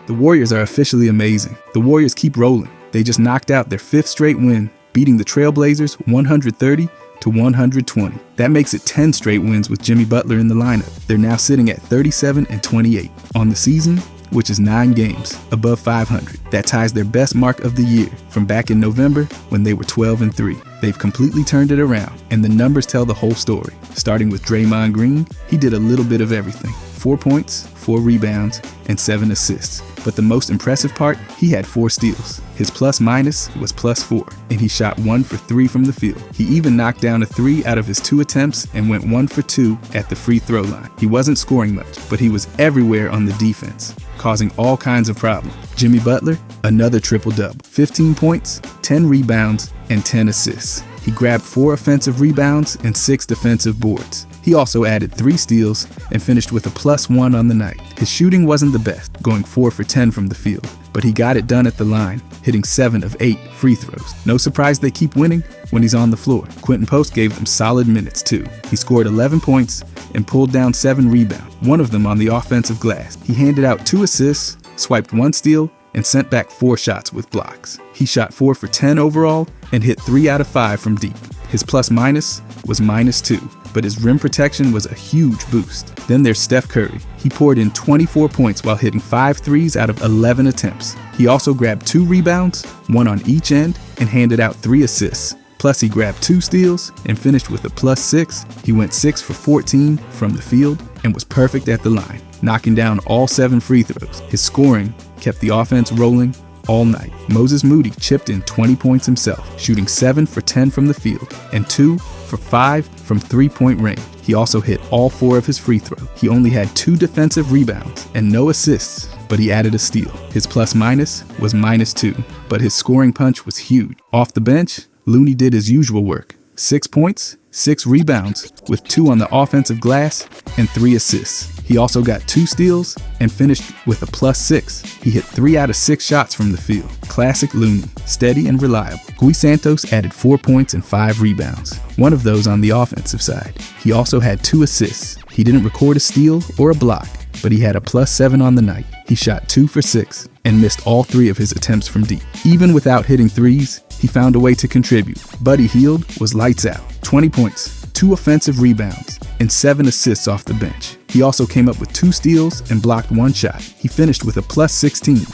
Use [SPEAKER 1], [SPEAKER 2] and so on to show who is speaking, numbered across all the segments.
[SPEAKER 1] The Warriors are officially amazing. The Warriors keep rolling. They just knocked out their 5th straight win, beating the Trailblazers 130-120. That makes it 10 straight wins with Jimmy Butler in the lineup. They're now sitting at 37-28 on the season, which is 9 games above 500. That ties their best mark of the year from back in November when they were 12-3. They've completely turned it around, and the numbers tell the whole story. Starting with Draymond Green, he did a little bit of everything. 4 points, 4 rebounds, and 7 assists. But the most impressive part, he had 4 steals. His plus-minus was +4, and he shot 1 for 3 from the field. He even knocked down a 3 out of his 2 attempts and went 1 for 2 at the free throw line. He wasn't scoring much, but he was everywhere on the defense, causing all kinds of problems. Jimmy Butler, another triple-double. 15 points, 10 rebounds, and 10 assists. He grabbed 4 offensive rebounds and 6 defensive boards. He also added 3 steals and finished with a +1 on the night. His shooting wasn't the best, going 4 for 10 from the field, but he got it done at the line, hitting 7 of 8 free throws. No surprise they keep winning when he's on the floor. Quentin Post gave them solid minutes too. He scored 11 points and pulled down 7 rebounds, one of them on the offensive glass. He handed out 2 assists, swiped 1 steal, and sent back 4 shots with blocks. He shot 4 for 10 overall and hit 3 out of 5 from deep. His plus-minus was -2, but his rim protection was a huge boost. Then there's Steph Curry. He poured in 24 points while hitting 5 threes out of 11 attempts. He also grabbed 2 rebounds, 1 on each end, and handed out 3 assists. Plus he grabbed 2 steals and finished with a +6. He went 6 for 14 from the field and was perfect at the line, knocking down all 7 free throws. His scoring kept the offense rolling all night. Moses Moody chipped in 20 points himself, shooting 7 for 10 from the field and 2 for 5 from 3-point range. He also hit all 4 of his free throws. He only had 2 defensive rebounds and no assists, but he added a steal. His plus-minus was -2, but his scoring punch was huge. Off the bench, Looney did his usual work. 6 points, 6 rebounds, with 2 on the offensive glass and 3 assists. He also got 2 steals and finished with a +6. He hit 3 out of 6 shots from the field. Classic Looney, steady and reliable. Gui Santos added 4 points and 5 rebounds, one of those on the offensive side. He also had 2 assists. He didn't record a steal or a block, but he had a +7 on the night. He shot 2 for 6 and missed all 3 of his attempts from deep. Even without hitting threes, he found a way to contribute. Buddy Hield was lights out. 20 points, 2 offensive rebounds, and 7 assists off the bench. He also came up with 2 steals and blocked 1 shot. He finished with a +16.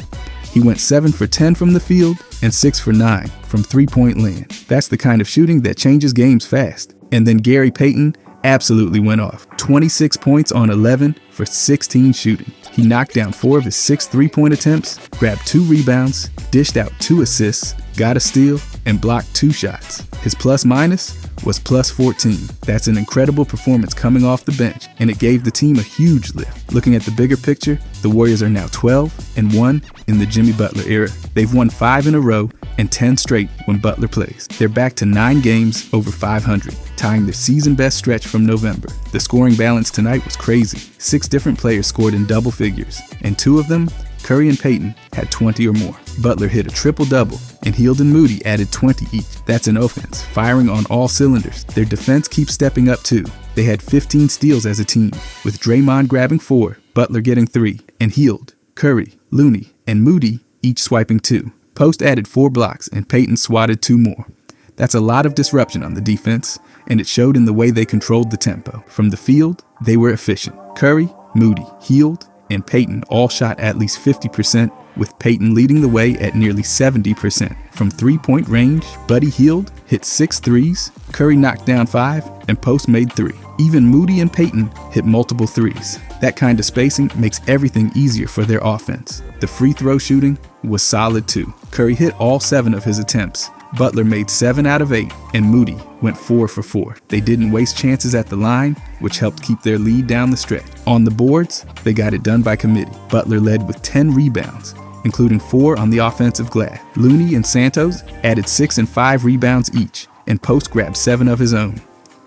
[SPEAKER 1] He went 7 for 10 from the field and 6 for 9 from 3-point land. That's the kind of shooting that changes games fast. And then Gary Payton absolutely went off. 26 points on 11 for 16 shooting. He knocked down 4 of his 6 3-point attempts, grabbed 2 rebounds, dished out 2 assists, got a steal, and blocked 2 shots. His plus-minus was +14. That's an incredible performance coming off the bench, and it gave the team a huge lift. Looking at the bigger picture, the Warriors are now 12-1 in the Jimmy Butler era. They've won 5 in a row and 10 straight when Butler plays. They're back to 9 games over 500, tying their season best stretch from November. The scoring balance tonight was crazy. 6 different players scored in double figures, and 2 of them, Curry and Payton, had 20 or more. Butler hit a triple-double, and Hield and Moody added 20 each. That's an offense, firing on all cylinders. Their defense keeps stepping up too. They had 15 steals as a team, with Draymond grabbing 4, Butler getting 3, and Hield, Curry, Looney, and Moody each swiping 2. Post added 4 blocks, and Payton swatted 2 more. That's a lot of disruption on the defense, and it showed in the way they controlled the tempo. From the field, they were efficient. Curry, Moody, Hield, and Payton all shot at least 50%, with Payton leading the way at nearly 70%. From 3-point range, Buddy Hield hit 6 threes, Curry knocked down 5, and Post made 3. Even Moody and Payton hit multiple threes. That kind of spacing makes everything easier for their offense. The free throw shooting was solid too. Curry hit all 7 of his attempts. Butler made 7 out of 8, and Moody went 4 for 4. They didn't waste chances at the line, which helped keep their lead down the stretch. On the boards, they got it done by committee. Butler led with 10 rebounds, including 4 on the offensive glass. Looney and Santos added 6 and 5 rebounds each, and Post grabbed 7 of his own.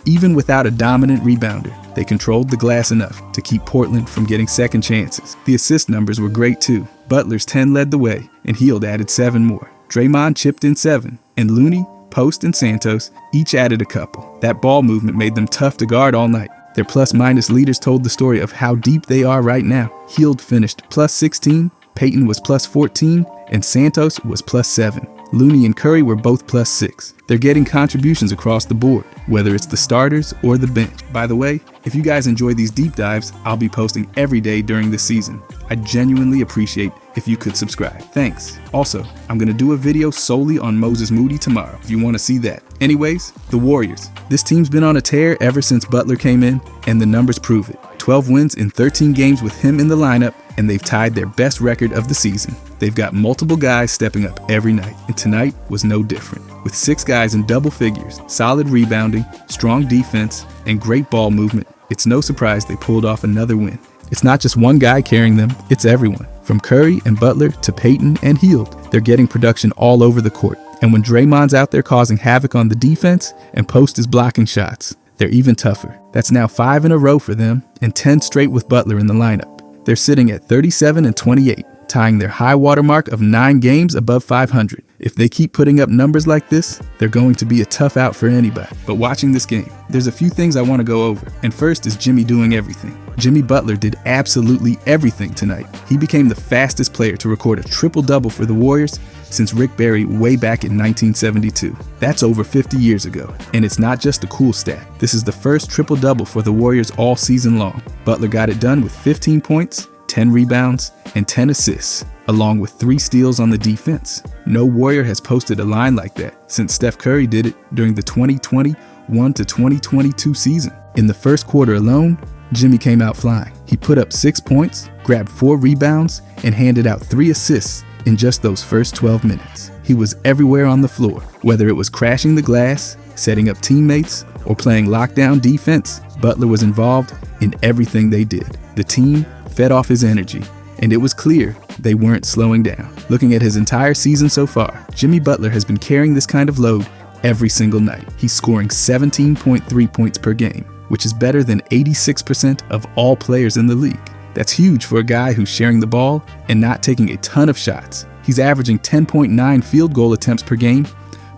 [SPEAKER 1] Even without a dominant rebounder, they controlled the glass enough to keep Portland from getting second chances. The assist numbers were great too. Butler's 10 led the way, and Hield added 7 more. Draymond chipped in 7, and Looney, Post, and Santos each added a couple. That ball movement made them tough to guard all night. Their plus-minus leaders told the story of how deep they are right now. Hield finished +16, Payton was plus 14, and Santos was plus 7. Looney and Curry were both plus 6. They're getting contributions across the board, whether it's the starters or the bench. By the way, if you guys enjoy these deep dives, I'll be posting every day during the season. I genuinely appreciate if you could subscribe. Thanks. Also, I'm going to do a video solely on Moses Moody tomorrow, if you want to see that. Anyways, the Warriors. This team's been on a tear ever since Butler came in, and the numbers prove it. 12 wins in 13 games with him in the lineup, and they've tied their best record of the season. They've got multiple guys stepping up every night, and tonight was no different. With 6 guys in double figures, solid rebounding, strong defense, and great ball movement, it's no surprise they pulled off another win. It's not just one guy carrying them, it's everyone. From Curry and Butler to Payton and Hield, they're getting production all over the court. And when Draymond's out there causing havoc on the defense and Post is blocking shots, they're even tougher. That's now 5 in a row for them and 10 straight with Butler in the lineup. They're sitting at 37 and 28, tying their high water mark of 9 games above 500. If they keep putting up numbers like this, they're going to be a tough out for anybody. But watching this game, there's a few things I want to go over. And first is Jimmy doing everything. Jimmy Butler did absolutely everything tonight. He became the fastest player to record a triple-double for the Warriors since Rick Barry way back in 1972. That's over 50 years ago. And it's not just a cool stat. This is the first triple-double for the Warriors all season long. Butler got it done with 15 points, 10 rebounds, and 10 assists, along with 3 steals on the defense. No Warrior has posted a line like that since Steph Curry did it during the 2021 to 2022 season. In the first quarter alone, Jimmy came out flying. He put up 6 points, grabbed 4 rebounds, and handed out 3 assists in just those first 12 minutes. He was everywhere on the floor, whether it was crashing the glass, setting up teammates, or playing lockdown defense. Butler was involved in everything they did. The team fed off his energy, and it was clear they weren't slowing down. Looking at his entire season so far, Jimmy Butler has been carrying this kind of load every single night. He's scoring 17.3 points per game, which is better than 86% of all players in the league. That's huge for a guy who's sharing the ball and not taking a ton of shots. He's averaging 10.9 field goal attempts per game,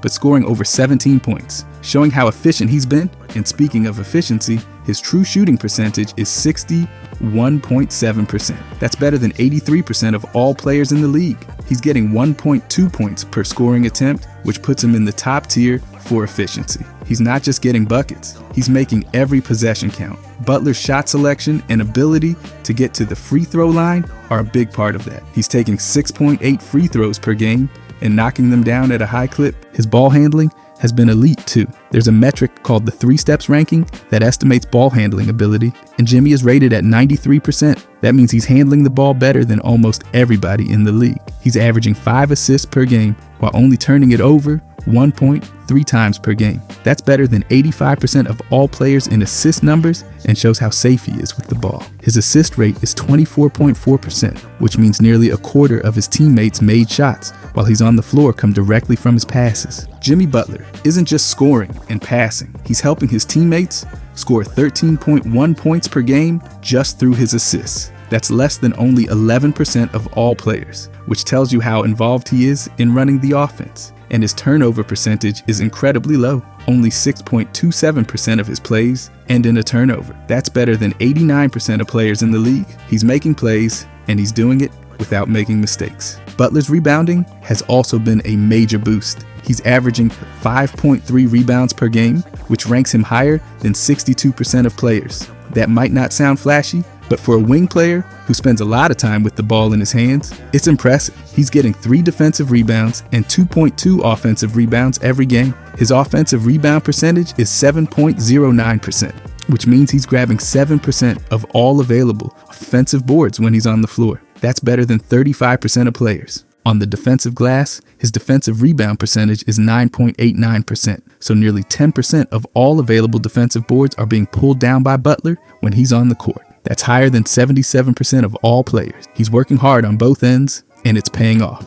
[SPEAKER 1] but scoring over 17 points, showing how efficient he's been. And speaking of efficiency, his true shooting percentage is 61.7%. That's better than 83% of all players in the league. He's getting 1.2 points per scoring attempt, which puts him in the top tier for efficiency. He's not just getting buckets, he's making every possession count. Butler's shot selection and ability to get to the free throw line are a big part of that. He's taking 6.8 free throws per game and knocking them down at a high clip. His ball handling has been elite too. There's a metric called the 3 steps ranking that estimates ball handling ability, and Jimmy is rated at 93%. That means he's handling the ball better than almost everybody in the league. He's averaging 5 assists per game while only turning it over 1.3 times per game. That's better than 85% of all players in assist numbers and shows how safe he is with the ball. His assist rate is 24.4%, which means nearly a quarter of his teammates made shots while he's on the floor come directly from his passes. Jimmy Butler isn't just scoring and passing, he's helping his teammates score 13.1 points per game just through his assists. That's less than only 11% of all players, which tells you how involved he is in running the offense. And his turnover percentage is incredibly low. Only 6.27% of his plays end in a turnover. That's better than 89% of players in the league. He's making plays, and he's doing it without making mistakes. Butler's rebounding has also been a major boost. He's averaging 5.3 rebounds per game, which ranks him higher than 62% of players. That might not sound flashy, but for a wing player who spends a lot of time with the ball in his hands, it's impressive. He's getting 3 defensive rebounds and 2.2 offensive rebounds every game. His offensive rebound percentage is 7.09%, which means he's grabbing 7% of all available offensive boards when he's on the floor. That's better than 35% of players. On the defensive glass, his defensive rebound percentage is 9.89%, so nearly 10% of all available defensive boards are being pulled down by Butler when he's on the court. That's higher than 77% of all players. He's working hard on both ends, and it's paying off.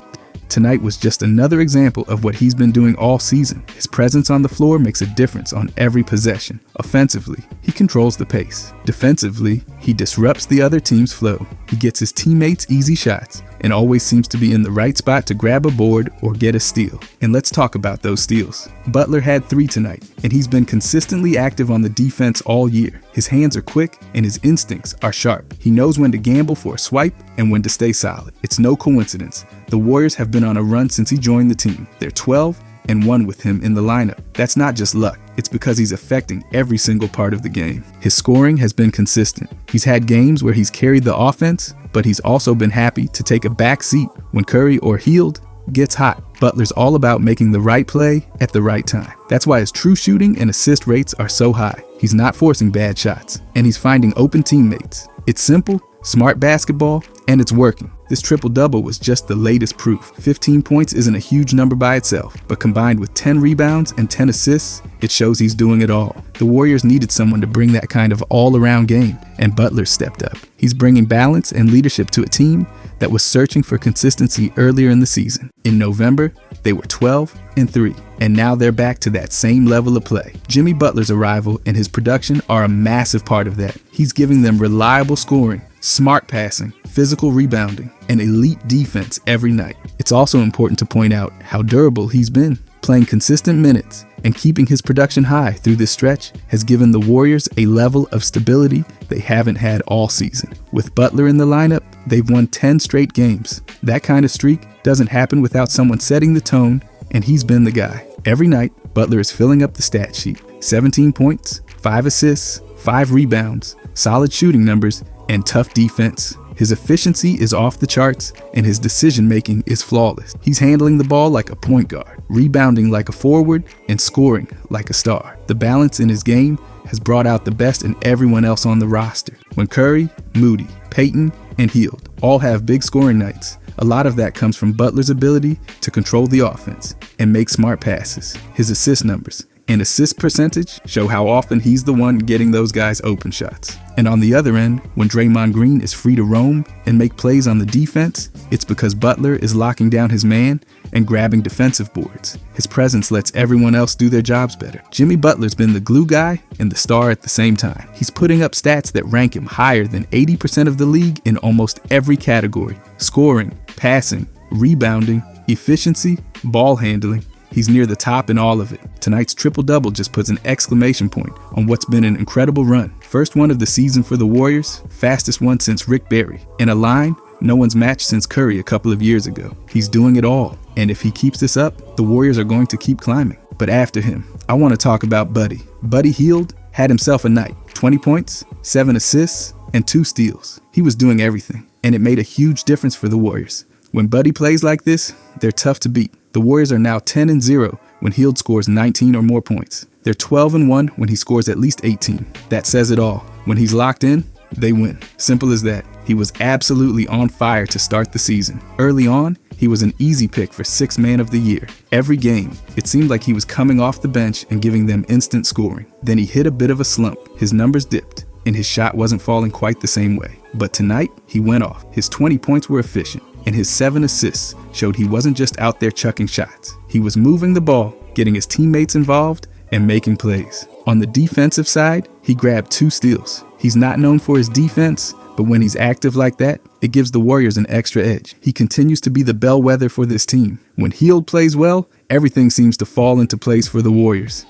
[SPEAKER 1] Tonight was just another example of what he's been doing all season. His presence on the floor makes a difference on every possession. Offensively, he controls the pace. Defensively, he disrupts the other team's flow. He gets his teammates easy shots and always seems to be in the right spot to grab a board or get a steal. And let's talk about those steals. Butler had 3 tonight, and he's been consistently active on the defense all year. His hands are quick and his instincts are sharp. He knows when to gamble for a swipe and when to stay solid. It's no coincidence. The Warriors have been on a run since he joined the team. They're 12-1 with him in the lineup. That's not just luck. It's because he's affecting every single part of the game. His scoring has been consistent. He's had games where he's carried the offense, but he's also been happy to take a back seat when Curry or Hield gets hot. Butler's all about making the right play at the right time. That's why his true shooting and assist rates are so high. He's not forcing bad shots, and he's finding open teammates. It's simple, smart basketball, and it's working. This triple-double was just the latest proof. 15 points isn't a huge number by itself, but combined with 10 rebounds and 10 assists, it shows he's doing it all. The Warriors needed someone to bring that kind of all-around game, and Butler stepped up. He's bringing balance and leadership to a team that was searching for consistency earlier in the season. In November, they were 12-3, and now they're back to that same level of play. Jimmy Butler's arrival and his production are a massive part of that. He's giving them reliable scoring, smart passing, physical rebounding, and elite defense every night. It's also important to point out how durable he's been. Playing consistent minutes and keeping his production high through this stretch has given the Warriors a level of stability they haven't had all season. With Butler in the lineup, they've won 10 straight games. That kind of streak doesn't happen without someone setting the tone, and he's been the guy. Every night, Butler is filling up the stat sheet. 17 points, 5 assists, 5 rebounds, solid shooting numbers, and tough defense. His efficiency is off the charts, and his decision-making is flawless. He's handling the ball like a point guard, rebounding like a forward, and scoring like a star. The balance in his game has brought out the best in everyone else on the roster. When Curry, Moody, Payton, and Hield all have big scoring nights, a lot of that comes from Butler's ability to control the offense and make smart passes. His assist numbers and assist percentage show how often he's the one getting those guys open shots. And on the other end, when Draymond Green is free to roam and make plays on the defense, it's because Butler is locking down his man and grabbing defensive boards. His presence lets everyone else do their jobs better. Jimmy Butler's been the glue guy and the star at the same time. He's putting up stats that rank him higher than 80% of the league in almost every category: scoring, passing, rebounding, efficiency, ball handling. He's near the top in all of it. Tonight's triple-double just puts an exclamation point on what's been an incredible run. First one of the season for the Warriors, fastest one since Rick Barry. In a line no one's matched since Curry a couple of years ago. He's doing it all, and if he keeps this up, the Warriors are going to keep climbing. But after him, I want to talk about Buddy. Buddy Hield had himself a night. 20 points, 7 assists, and 2 steals. He was doing everything, and it made a huge difference for the Warriors. When Buddy plays like this, they're tough to beat. The Warriors are now 10-0 when Hield scores 19 or more points. They're 12-1 when he scores at least 18. That says it all. When he's locked in, they win. Simple as that. He was absolutely on fire to start the season. Early on, he was an easy pick for 6th Man of the Year. Every game, it seemed like he was coming off the bench and giving them instant scoring. Then he hit a bit of a slump. His numbers dipped, and his shot wasn't falling quite the same way. But tonight, he went off. His 20 points were efficient, and his 7 assists showed he wasn't just out there chucking shots. He was moving the ball, getting his teammates involved, and making plays. On the defensive side, he grabbed 2 steals. He's not known for his defense, but when he's active like that, it gives the Warriors an extra edge. He continues to be the bellwether for this team. When Hield plays well, everything seems to fall into place for the Warriors.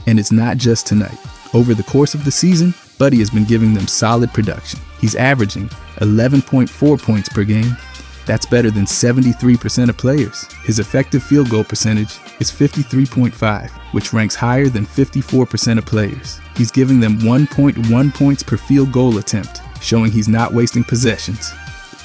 [SPEAKER 1] And it's not just tonight. Over the course of the season, Buddy has been giving them solid production. He's averaging 11.4 points per game. That's better than 73% of players. His effective field goal percentage is 53.5, which ranks higher than 54% of players. He's giving them 1.1 points per field goal attempt, showing he's not wasting possessions.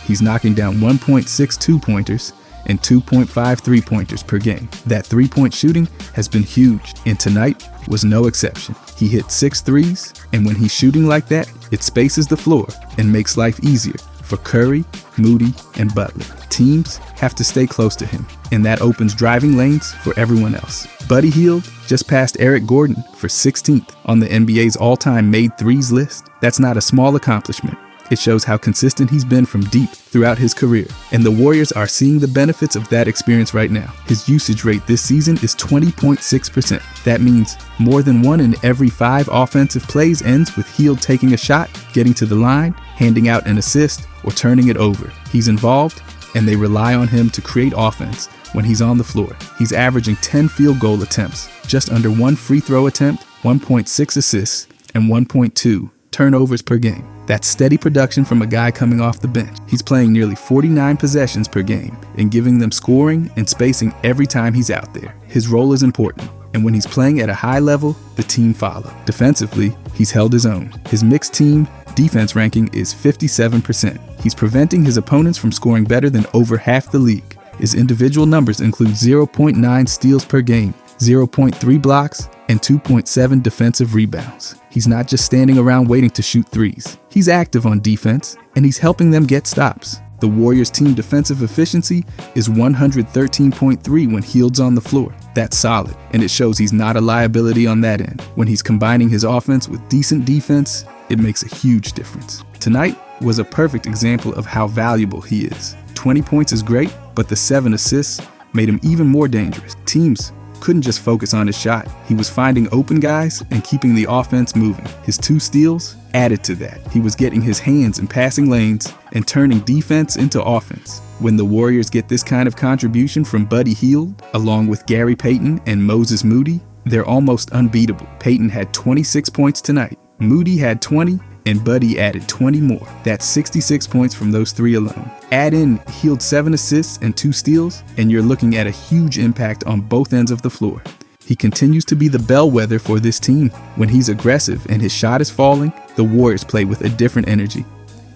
[SPEAKER 1] He's knocking down 1.62 pointers and 2.5 three-pointers per game. That three-point shooting has been huge, and tonight was no exception. He hit 6 threes, and when he's shooting like that, it spaces the floor and makes life easier for Curry, Moody, and Butler. Teams have to stay close to him, and that opens driving lanes for everyone else. Buddy Hield just passed Eric Gordon for 16th on the NBA's all-time made threes list. That's not a small accomplishment. It shows how consistent he's been from deep throughout his career, and the Warriors are seeing the benefits of that experience right now. His usage rate this season is 20.6%. That means more than 1 in every 5 offensive plays ends with Hield taking a shot, getting to the line, handing out an assist, or turning it over. He's involved, and they rely on him to create offense when he's on the floor. He's averaging 10 field goal attempts, just under 1 free throw attempt, 1.6 assists, and 1.2 turnovers per game. That's steady production from a guy coming off the bench. He's playing nearly 49 possessions per game and giving them scoring and spacing every time he's out there. His role is important, and when he's playing at a high level, the team follow. Defensively, he's held his own. His mixed team defense ranking is 57%. He's preventing his opponents from scoring better than over half the league. His individual numbers include 0.9 steals per game, 0.3 blocks, and 2.7 defensive rebounds. He's not just standing around waiting to shoot threes. He's active on defense, and he's helping them get stops. The Warriors' team defensive efficiency is 113.3 when Hield's on the floor. That's solid, and it shows he's not a liability on that end. When he's combining his offense with decent defense, it makes a huge difference. Tonight was a perfect example of how valuable he is. 20 points is great, but the 7 assists made him even more dangerous. Teams couldn't just focus on his shot. He was finding open guys and keeping the offense moving. His 2 steals added to that. He was getting his hands in passing lanes and turning defense into offense. When the Warriors get this kind of contribution from Buddy Hield, along with Gary Payton and Moses Moody, they're almost unbeatable. Payton had 26 points tonight. Moody had 20, and Buddy added 20 more. That's 66 points from those 3 alone. Add in Hield's 7 assists and 2 steals, and you're looking at a huge impact on both ends of the floor. He continues to be the bellwether for this team. When he's aggressive and his shot is falling, the Warriors play with a different energy.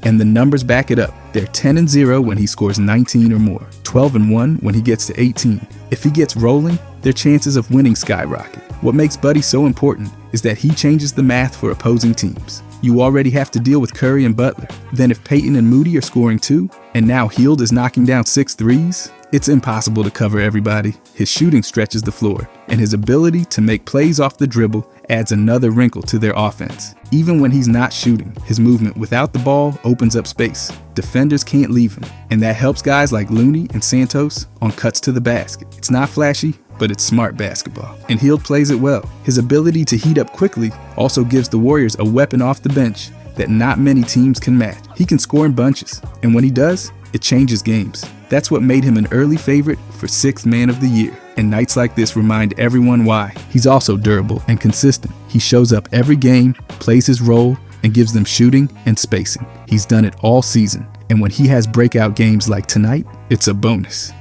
[SPEAKER 1] And the numbers back it up. They're 10-0 when he scores 19 or more, 12-1 when he gets to 18. If he gets rolling, their chances of winning skyrocket. What makes Buddy so important is that he changes the math for opposing teams. You already have to deal with Curry and Butler. Then if Payton and Moody are scoring 2, and now Hield is knocking down 6 threes, it's impossible to cover everybody. His shooting stretches the floor, and his ability to make plays off the dribble adds another wrinkle to their offense. Even when he's not shooting, his movement without the ball opens up space. Defenders can't leave him, and that helps guys like Looney and Santos on cuts to the basket. It's not flashy, but it's smart basketball, and Hield plays it well. His ability to heat up quickly also gives the Warriors a weapon off the bench that not many teams can match. He can score in bunches, and when he does, it changes games. That's what made him an early favorite for 6th Man of the Year. And nights like this remind everyone why. He's also durable and consistent. He shows up every game, plays his role, and gives them shooting and spacing. He's done it all season, and when he has breakout games like tonight, it's a bonus.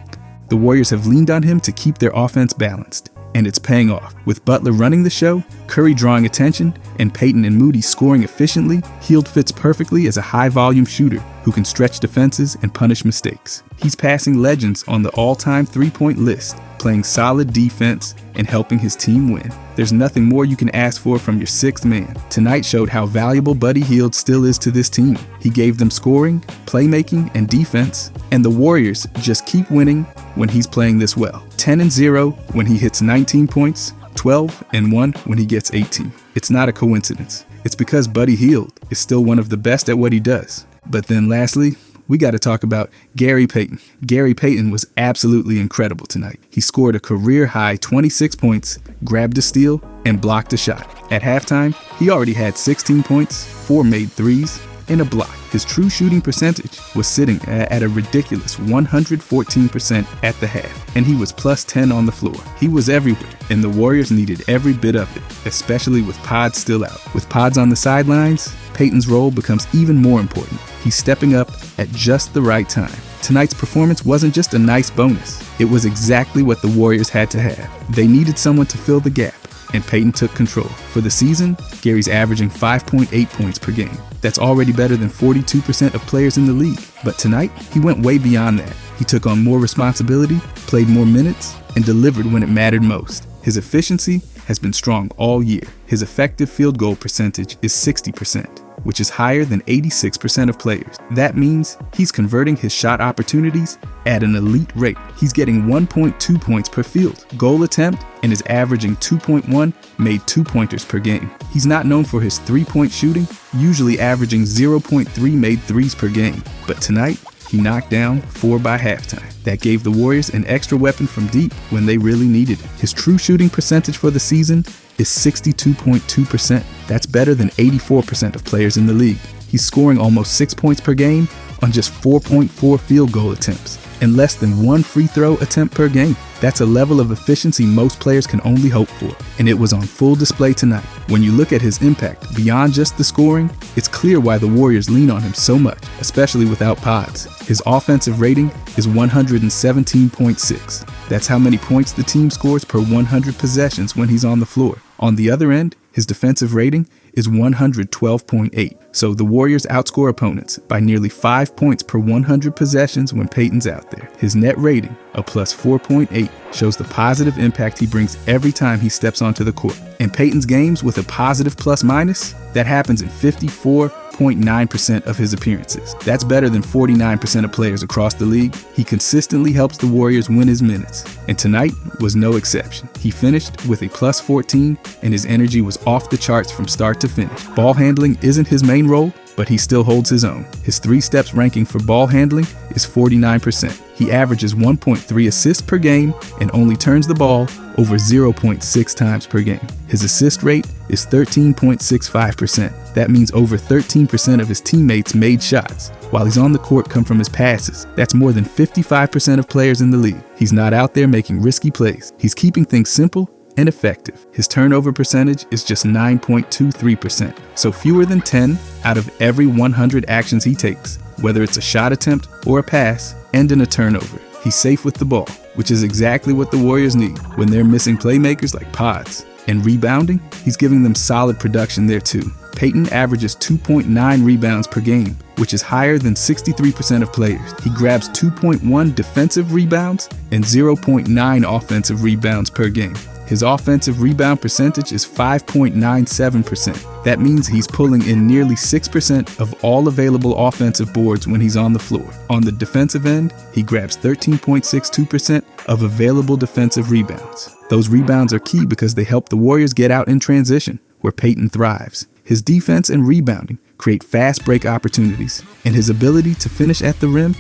[SPEAKER 1] The Warriors have leaned on him to keep their offense balanced, and it's paying off. With Butler running the show, Curry drawing attention, and Payton and Moody scoring efficiently, Hield fits perfectly as a high-volume shooter who can stretch defenses and punish mistakes. He's passing legends on the all-time three-point list, playing solid defense and helping his team win. There's nothing more you can ask for from your 6th man. Tonight showed how valuable Buddy Hield still is to this team. He gave them scoring, playmaking, and defense, and the Warriors just keep winning when he's playing this well. 10-0 when he hits 19 points, 12-1 when he gets 18. It's not a coincidence. It's because Buddy Hield is still one of the best at what he does. But then lastly, we got to talk about Gary Payton. Gary Payton was absolutely incredible tonight. He scored a career-high 26 points, grabbed a steal, and blocked a shot. At halftime, he already had 16 points, 4 made threes, and a block. His true shooting percentage was sitting at a ridiculous 114% at the half, and he was plus 10 on the floor. He was everywhere, and the Warriors needed every bit of it, especially with Pods still out. With Pods on the sidelines, Payton's role becomes even more important. He's stepping up at just the right time. Tonight's performance wasn't just a nice bonus. It was exactly what the Warriors had to have. They needed someone to fill the gap, and Payton took control. For the season, Gary's averaging 5.8 points per game. That's already better than 42% of players in the league. But tonight, he went way beyond that. He took on more responsibility, played more minutes, and delivered when it mattered most. His efficiency has been strong all year. His effective field goal percentage is 60%. which is higher than 86% of players. That means he's converting his shot opportunities at an elite rate. He's getting 1.2 points per field goal attempt and is averaging 2.1 made 2-pointers per game. He's not known for his 3-point shooting, usually averaging 0.3 made threes per game, but tonight, he knocked down 4 by halftime. That gave the Warriors an extra weapon from deep when they really needed it. His true shooting percentage for the season is 62.2%. That's better than 84% of players in the league. He's scoring almost 6 points per game on just 4.4 field goal attempts and less than 1 free throw attempt per game. That's a level of efficiency most players can only hope for, and it was on full display tonight. When you look at his impact beyond just the scoring, it's clear why the Warriors lean on him so much, especially without pods. His offensive rating is 117.6. That's how many points the team scores per 100 possessions when he's on the floor. On the other end, his defensive rating is 112.8. So the Warriors outscore opponents by nearly 5 points per 100 possessions when Payton's out there. His net rating, a plus 4.8, shows the positive impact he brings every time he steps onto the court. In Payton's games with a positive plus-minus, that happens in 54.9% of his appearances. That's better than 49% of players across the league. He consistently helps the Warriors win his minutes, and tonight was no exception. He finished with a plus 14, and his energy was off the charts from start to finish. Ball handling isn't his main role, but he still holds his own. His 3-steps ranking for ball handling is 49%. He averages 1.3 assists per game and only turns the ball over 0.6 times per game. His assist rate is 13.65%. That means over 13% of his teammates made shots while he's on the court come from his passes. That's more than 55% of players in the league. He's not out there making risky plays. He's keeping things simple and effective. His turnover percentage is just 9.23%, so fewer than 10 out of every 100 actions he takes, whether it's a shot attempt or a pass, end in a turnover. He's safe with the ball, which is exactly what the Warriors need when they're missing playmakers like pods. And rebounding, he's giving them solid production there too. Payton averages 2.9 rebounds per game, which is higher than 63% of players. He grabs 2.1 defensive rebounds and 0.9 offensive rebounds per game. His offensive rebound percentage is 5.97%. That means he's pulling in nearly 6% of all available offensive boards when he's on the floor. On the defensive end, he grabs 13.62% of available defensive rebounds. Those rebounds are key because they help the Warriors get out in transition, where Payton thrives. His defense and rebounding create fast break opportunities, and his ability to finish at the rim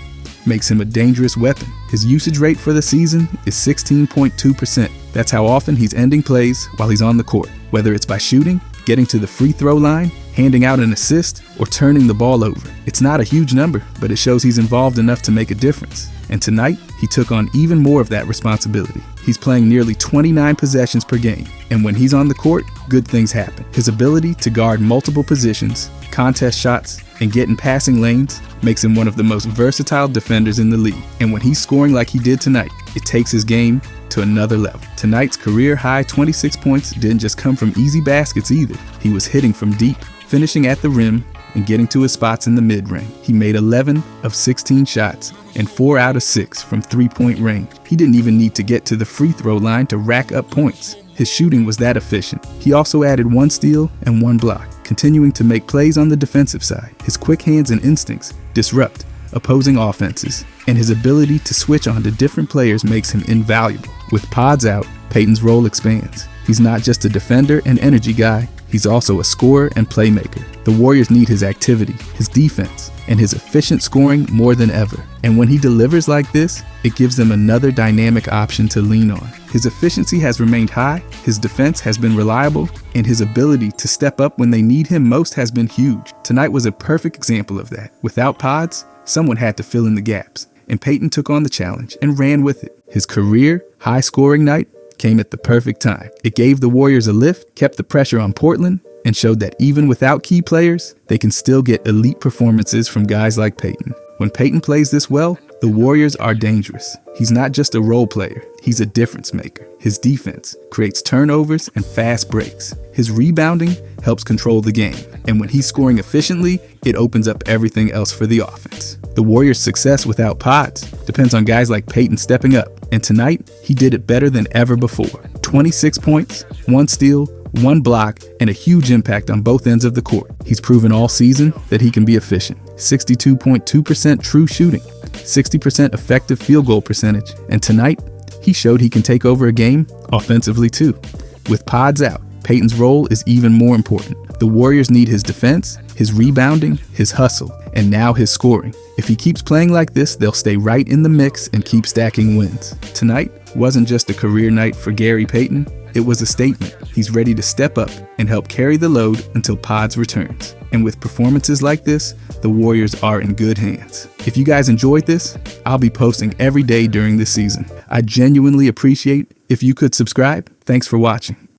[SPEAKER 1] makes him a dangerous weapon. His usage rate for the season is 16.2%. That's how often he's ending plays while he's on the court, whether it's by shooting, getting to the free throw line, handing out an assist, or turning the ball over. It's not a huge number, but it shows he's involved enough to make a difference. And tonight, he took on even more of that responsibility. He's playing nearly 29 possessions per game, and when he's on the court, good things happen. His ability to guard multiple positions, contest shots, and get in passing lanes makes him one of the most versatile defenders in the league. And when he's scoring like he did tonight, it takes his game to another level. Tonight's career-high 26 points didn't just come from easy baskets either. He was hitting from deep, finishing at the rim, and getting to his spots in the mid-range. He made 11 of 16 shots and 4 out of 6 from 3-point range. He didn't even need to get to the free throw line to rack up points. His shooting was that efficient. He also added 1 steal and 1 block, continuing to make plays on the defensive side. His quick hands and instincts disrupt opposing offenses, and his ability to switch on to different players makes him invaluable. With pods out, Payton's role expands. He's not just a defender and energy guy, he's also a scorer and playmaker. The Warriors need his activity, his defense, and his efficient scoring more than ever. And when he delivers like this, it gives them another dynamic option to lean on. His efficiency has remained high, his defense has been reliable, and his ability to step up when they need him most has been huge. Tonight was a perfect example of that. Without pods, someone had to fill in the gaps, and Payton took on the challenge and ran with it. His career high-scoring night came at the perfect time. It gave the Warriors a lift, kept the pressure on Portland, and showed that even without key players, they can still get elite performances from guys like Payton. When Payton plays this well, the Warriors are dangerous. He's not just a role player, he's a difference maker. His defense creates turnovers and fast breaks. His rebounding helps control the game. And when he's scoring efficiently, it opens up everything else for the offense. The Warriors' success without pods depends on guys like Payton stepping up. And tonight, he did it better than ever before. 26 points, 1 steal, 1 block, and a huge impact on both ends of the court. He's proven all season that he can be efficient. 62.2% true shooting, 60% effective field goal percentage, and tonight, he showed he can take over a game offensively too. With Pods out, Payton's role is even more important. The Warriors need his defense, his rebounding, his hustle, and now his scoring. If he keeps playing like this, they'll stay right in the mix and keep stacking wins. Tonight wasn't just a career night for Gary Payton, it was a statement. He's ready to step up and help carry the load until Pods returns. And with performances like this, the Warriors are in good hands. If you guys enjoyed this, I'll be posting every day during this season. I genuinely appreciate if you could subscribe. Thanks for watching.